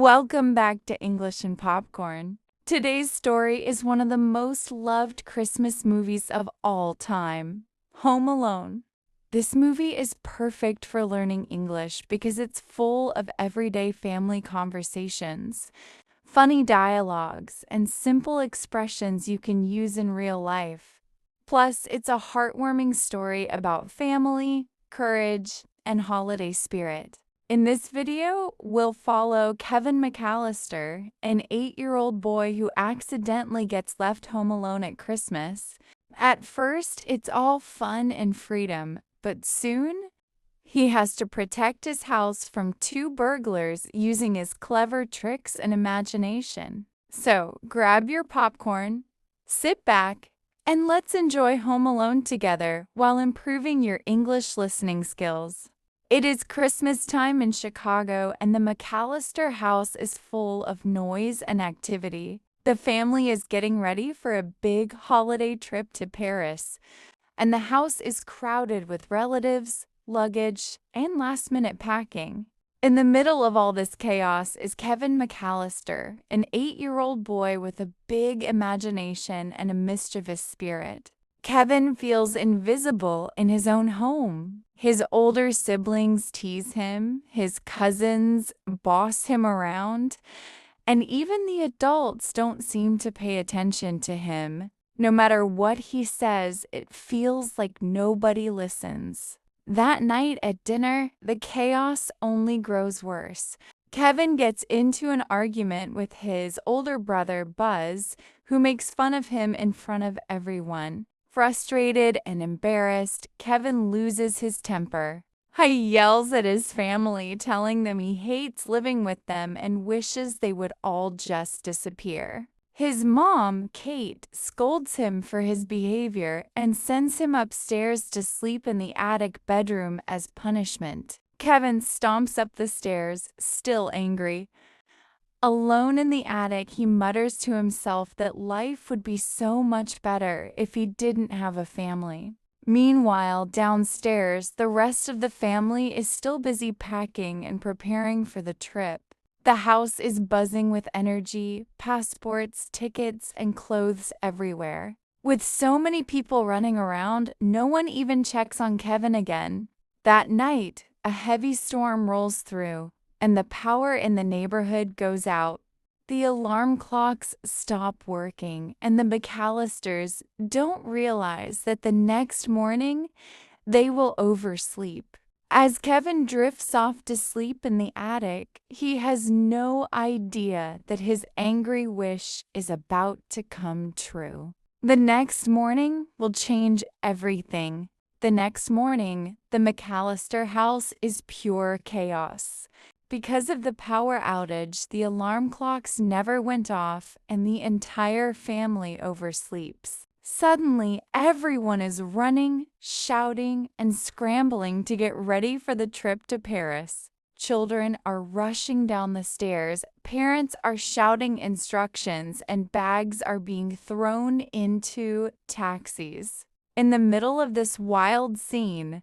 Welcome back to English and Popcorn. Today's story is one of the most loved Christmas movies of all time, Home Alone. This movie is perfect for learning English because it's full of everyday family conversations, funny dialogues, and simple expressions you can use in real life. Plus, it's a heartwarming story about family, courage, and holiday spirit. In this video, we'll follow Kevin McAllister, an 8-year-old boy who accidentally gets left home alone at Christmas. At first, it's all fun and freedom, but soon, he has to protect his house from 2 burglars using his clever tricks and imagination. So, grab your popcorn, sit back, and let's enjoy Home Alone together while improving your English listening skills. It is Christmas time in Chicago, and the McAllister house is full of noise and activity. The family is getting ready for a big holiday trip to Paris, and the house is crowded with relatives, luggage, and last-minute packing. In the middle of all this chaos is Kevin McAllister, an 8-year-old boy with a big imagination and a mischievous spirit. Kevin feels invisible in his own home. His older siblings tease him, his cousins boss him around, and even the adults don't seem to pay attention to him. No matter what he says, it feels like nobody listens. That night at dinner, the chaos only grows worse. Kevin gets into an argument with his older brother, Buzz, who makes fun of him in front of everyone. Frustrated and embarrassed, Kevin loses his temper. He yells at his family, telling them he hates living with them and wishes they would all just disappear. His mom, Kate, scolds him for his behavior and sends him upstairs to sleep in the attic bedroom as punishment. Kevin stomps up the stairs, still angry. Alone in the attic, he mutters to himself that life would be so much better if he didn't have a family. Meanwhile, downstairs, the rest of the family is still busy packing and preparing for the trip. The house is buzzing with energy, passports, tickets, and clothes everywhere. With so many people running around, no one even checks on Kevin again. That night, a heavy storm rolls through, and the power in the neighborhood goes out. The alarm clocks stop working, and the McAllisters don't realize that the next morning they will oversleep. As Kevin drifts off to sleep in the attic, he has no idea that his angry wish is about to come true. The next morning will change everything. The next morning, the McAllister house is pure chaos. Because of the power outage, the alarm clocks never went off and the entire family oversleeps. Suddenly, everyone is running, shouting, and scrambling to get ready for the trip to Paris. Children are rushing down the stairs, parents are shouting instructions, and bags are being thrown into taxis. In the middle of this wild scene,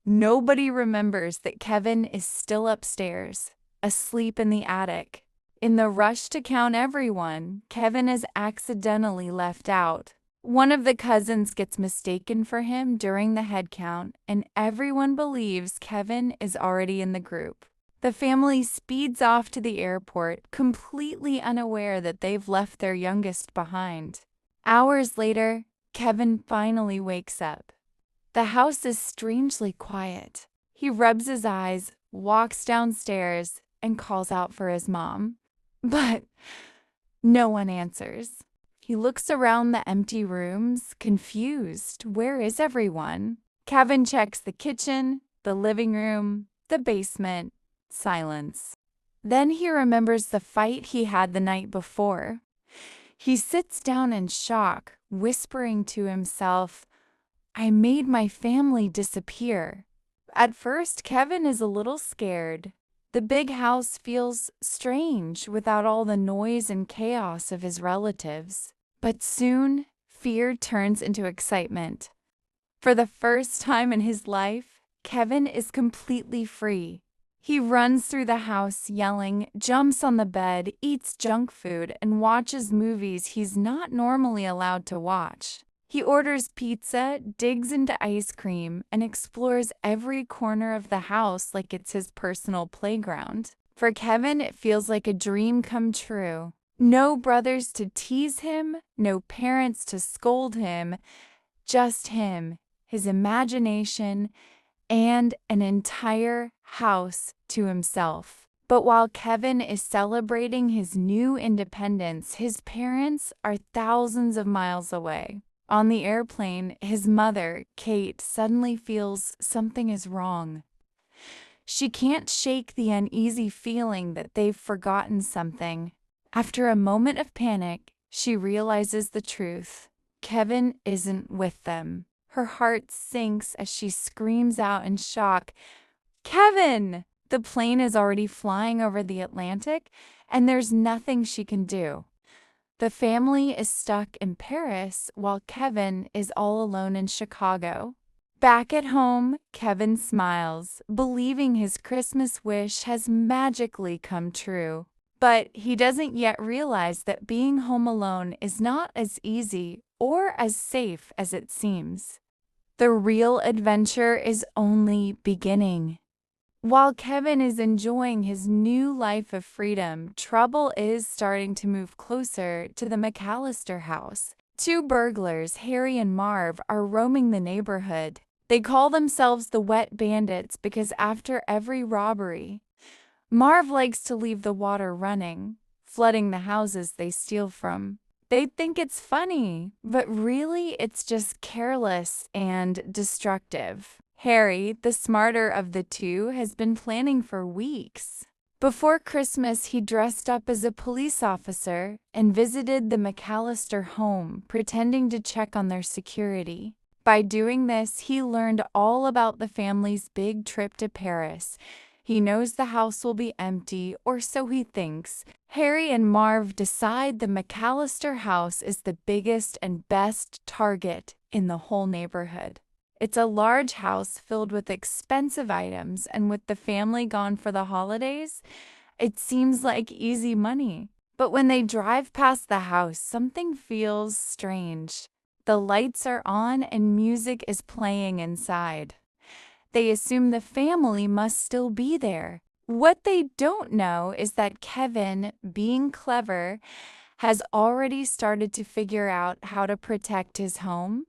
nobody remembers that Kevin is still upstairs, asleep in the attic. In the rush to count everyone, Kevin is accidentally left out. One of the cousins gets mistaken for him during the head count, and everyone believes Kevin is already in the group. The family speeds off to the airport, completely unaware that they've left their youngest behind. Hours later, Kevin finally wakes up. The house is strangely quiet. He rubs his eyes, walks downstairs, and calls out for his mom. But no one answers. He looks around the empty rooms, confused. Where is everyone? Kevin checks the kitchen, the living room, the basement. Silence. Then he remembers the fight he had the night before. He sits down in shock, whispering to himself, "I made my family disappear." At first, Kevin is a little scared. The big house feels strange without all the noise and chaos of his relatives. But soon, fear turns into excitement. For the first time in his life, Kevin is completely free. He runs through the house yelling, jumps on the bed, eats junk food, and watches movies he's not normally allowed to watch. He orders pizza, digs into ice cream, and explores every corner of the house like it's his personal playground. For Kevin, it feels like a dream come true. No brothers to tease him, no parents to scold him, just him, his imagination, and an entire house to himself. But while Kevin is celebrating his new independence, his parents are thousands of miles away. On the airplane, his mother, Kate, suddenly feels something is wrong. She can't shake the uneasy feeling that they've forgotten something. After a moment of panic, she realizes the truth. Kevin isn't with them. Her heart sinks as she screams out in shock, "Kevin!" The plane is already flying over the Atlantic, and there's nothing she can do. The family is stuck in Paris while Kevin is all alone in Chicago. Back at home, Kevin smiles, believing his Christmas wish has magically come true. But he doesn't yet realize that being home alone is not as easy or as safe as it seems. The real adventure is only beginning. While Kevin is enjoying his new life of freedom, trouble is starting to move closer to the McAllister house. Two burglars, Harry and Marv, are roaming the neighborhood. They call themselves the Wet Bandits because after every robbery, Marv likes to leave the water running, flooding the houses they steal from. They think it's funny, but really it's just careless and destructive. Harry, the smarter of the two, has been planning for weeks. Before Christmas, he dressed up as a police officer and visited the McAllister home, pretending to check on their security. By doing this, he learned all about the family's big trip to Paris. He knows the house will be empty, or so he thinks. Harry and Marv decide the McAllister house is the biggest and best target in the whole neighborhood. It's a large house filled with expensive items, and with the family gone for the holidays, it seems like easy money. But when they drive past the house, something feels strange. The lights are on and music is playing inside. They assume the family must still be there. What they don't know is that Kevin, being clever, has already started to figure out how to protect his home.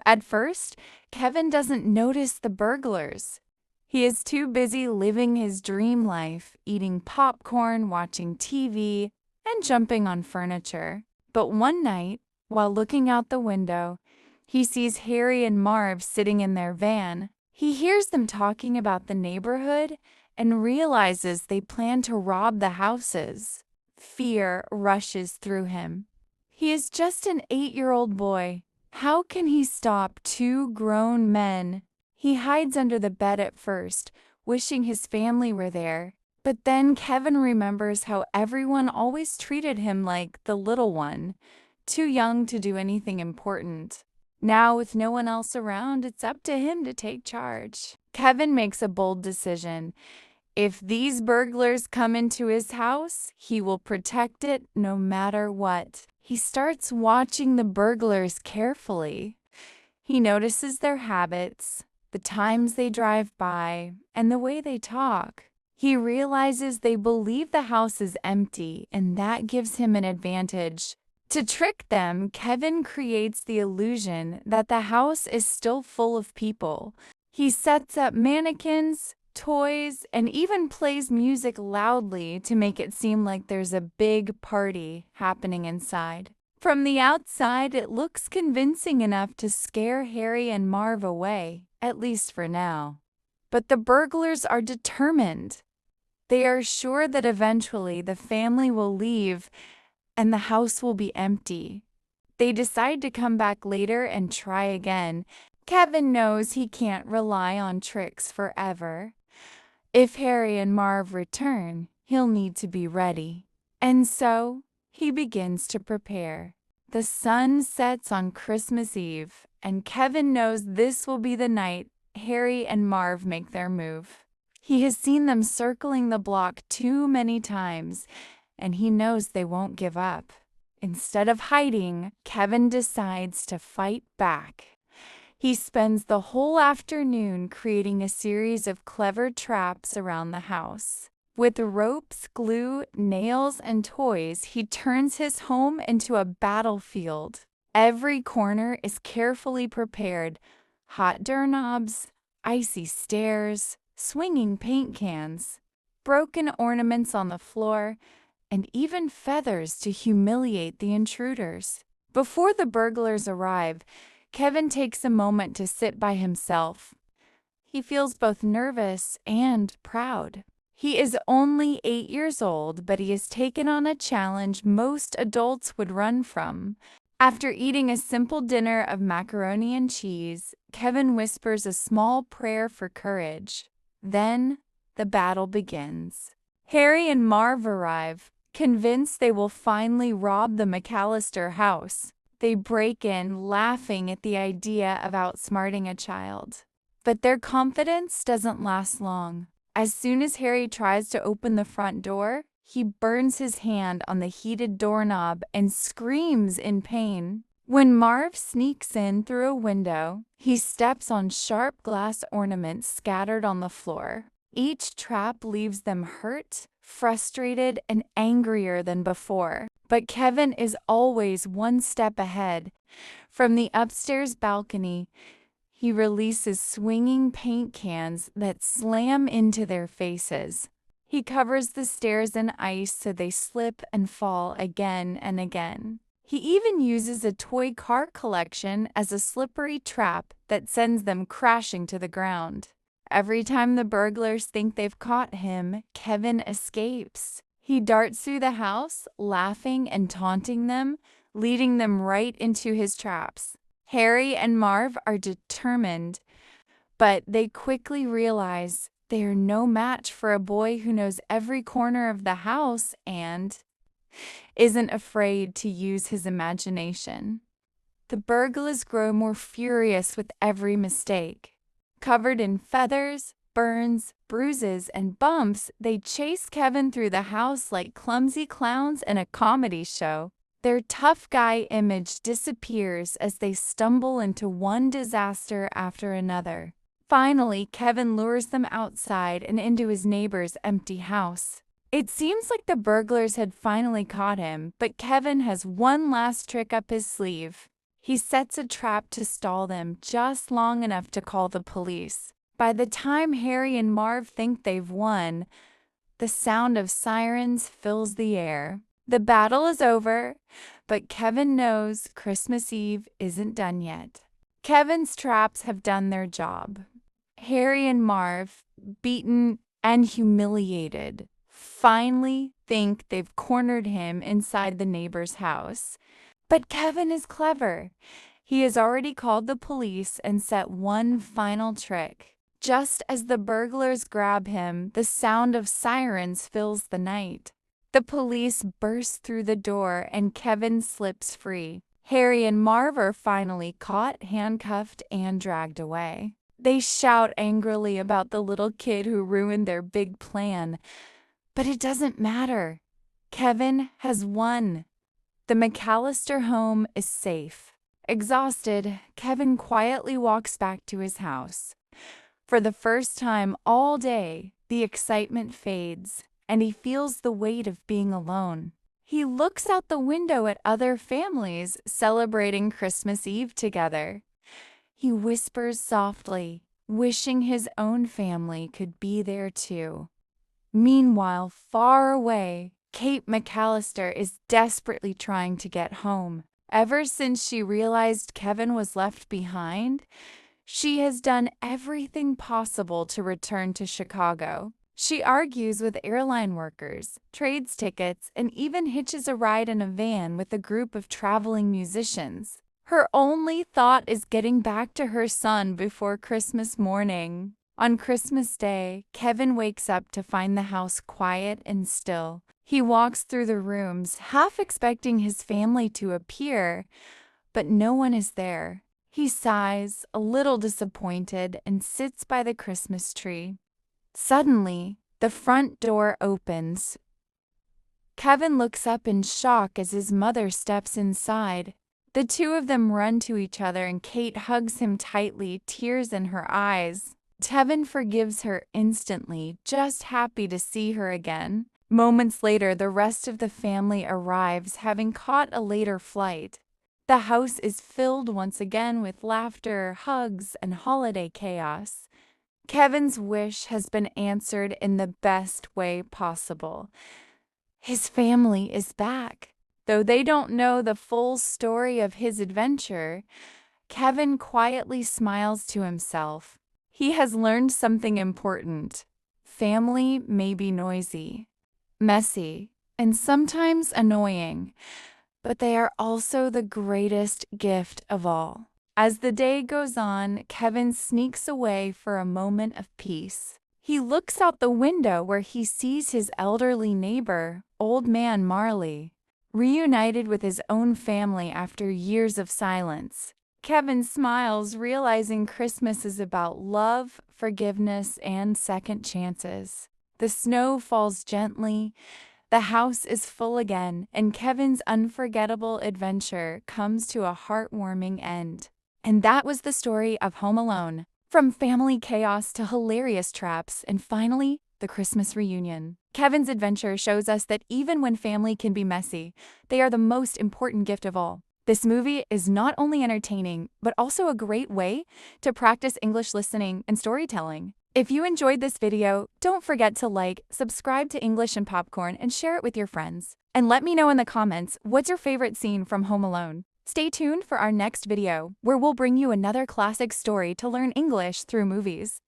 At first, Kevin doesn't notice the burglars. He is too busy living his dream life, eating popcorn, watching TV, and jumping on furniture. But one night, while looking out the window, he sees Harry and Marv sitting in their van. He hears them talking about the neighborhood and realizes they plan to rob the houses. Fear rushes through him. He is just an 8-year-old boy. How can he stop two grown men? He hides under the bed at first, wishing his family were there. But then Kevin remembers how everyone always treated him like the little one, too young to do anything important. Now, with no one else around, it's up to him to take charge. Kevin makes a bold decision. If these burglars come into his house, he will protect it no matter what. He starts watching the burglars carefully. He notices their habits, the times they drive by, and the way they talk. He realizes they believe the house is empty, and that gives him an advantage. To trick them, Kevin creates the illusion that the house is still full of people. He sets up mannequins, toys, and even plays music loudly to make it seem like there's a big party happening inside. From the outside, it looks convincing enough to scare Harry and Marv away, at least for now. But the burglars are determined. They are sure that eventually the family will leave and the house will be empty. They decide to come back later and try again. Kevin knows he can't rely on tricks forever. If Harry and Marv return, he'll need to be ready. And so, he begins to prepare. The sun sets on Christmas Eve, and Kevin knows this will be the night Harry and Marv make their move. He has seen them circling the block too many times, and he knows they won't give up. Instead of hiding, Kevin decides to fight back. He spends the whole afternoon creating a series of clever traps around the house. With ropes, glue, nails, and toys, he turns his home into a battlefield. Every corner is carefully prepared: hot doorknobs, icy stairs, swinging paint cans, broken ornaments on the floor, and even feathers to humiliate the intruders. Before the burglars arrive, Kevin takes a moment to sit by himself. He feels both nervous and proud. He is only 8 years old, but he has taken on a challenge most adults would run from. After eating a simple dinner of macaroni and cheese, Kevin whispers a small prayer for courage. Then the battle begins. Harry and Marv arrive, convinced they will finally rob the McAllister house. They break in, laughing at the idea of outsmarting a child. But their confidence doesn't last long. As soon as Harry tries to open the front door, he burns his hand on the heated doorknob and screams in pain. When Marv sneaks in through a window, he steps on sharp glass ornaments scattered on the floor. Each trap leaves them hurt, frustrated, and angrier than before. But Kevin is always one step ahead. From the upstairs balcony, he releases swinging paint cans that slam into their faces. He covers the stairs in ice so they slip and fall again and again. He even uses a toy car collection as a slippery trap that sends them crashing to the ground. Every time the burglars think they've caught him, Kevin escapes. He darts through the house, laughing and taunting them, leading them right into his traps. Harry and Marv are determined, but they quickly realize they are no match for a boy who knows every corner of the house and isn't afraid to use his imagination. The burglars grow more furious with every mistake. Covered in feathers, burns, bruises, and bumps, they chase Kevin through the house like clumsy clowns in a comedy show. Their tough guy image disappears as they stumble into one disaster after another. Finally, Kevin lures them outside and into his neighbor's empty house. It seems like the burglars had finally caught him, but Kevin has one last trick up his sleeve. He sets a trap to stall them just long enough to call the police. By the time Harry and Marv think they've won, the sound of sirens fills the air. The battle is over, but Kevin knows Christmas Eve isn't done yet. Kevin's traps have done their job. Harry and Marv, beaten and humiliated, finally think they've cornered him inside the neighbor's house. But Kevin is clever. He has already called the police and set one final trick. Just as the burglars grab him, the sound of sirens fills the night. The police burst through the door and Kevin slips free. Harry and Marv are finally caught, handcuffed, and dragged away. They shout angrily about the little kid who ruined their big plan. But it doesn't matter. Kevin has won. The McAllister home is safe. Exhausted, Kevin quietly walks back to his house. For the first time all day, the excitement fades, and he feels the weight of being alone. He looks out the window at other families celebrating Christmas Eve together. He whispers softly, wishing his own family could be there too. Meanwhile, far away, Kate McAllister is desperately trying to get home. Ever since she realized Kevin was left behind, she has done everything possible to return to Chicago. She argues with airline workers, trades tickets, and even hitches a ride in a van with a group of traveling musicians. Her only thought is getting back to her son before Christmas morning. On Christmas Day, Kevin wakes up to find the house quiet and still. He walks through the rooms, half expecting his family to appear, but no one is there. He sighs, a little disappointed, and sits by the Christmas tree. Suddenly, the front door opens. Kevin looks up in shock as his mother steps inside. The two of them run to each other and Kate hugs him tightly, tears in her eyes. Kevin forgives her instantly, just happy to see her again. Moments later, the rest of the family arrives, having caught a later flight. The house is filled once again with laughter, hugs, and holiday chaos. Kevin's wish has been answered in the best way possible. His family is back. Though they don't know the full story of his adventure, Kevin quietly smiles to himself. He has learned something important. Family may be noisy, messy, and sometimes annoying, but they are also the greatest gift of all. As the day goes on, Kevin sneaks away for a moment of peace. He looks out the window where he sees his elderly neighbor, Old Man Marley, reunited with his own family after years of silence. Kevin smiles, realizing Christmas is about love, forgiveness, and second chances. The snow falls gently, the house is full again, and Kevin's unforgettable adventure comes to a heartwarming end. And that was the story of Home Alone. From family chaos to hilarious traps, and finally, the Christmas reunion. Kevin's adventure shows us that even when family can be messy, they are the most important gift of all. This movie is not only entertaining, but also a great way to practice English listening and storytelling. If you enjoyed this video, don't forget to like, subscribe to English and Popcorn, and share it with your friends. And let me know in the comments, what's your favorite scene from Home Alone? Stay tuned for our next video, where we'll bring you another classic story to learn English through movies.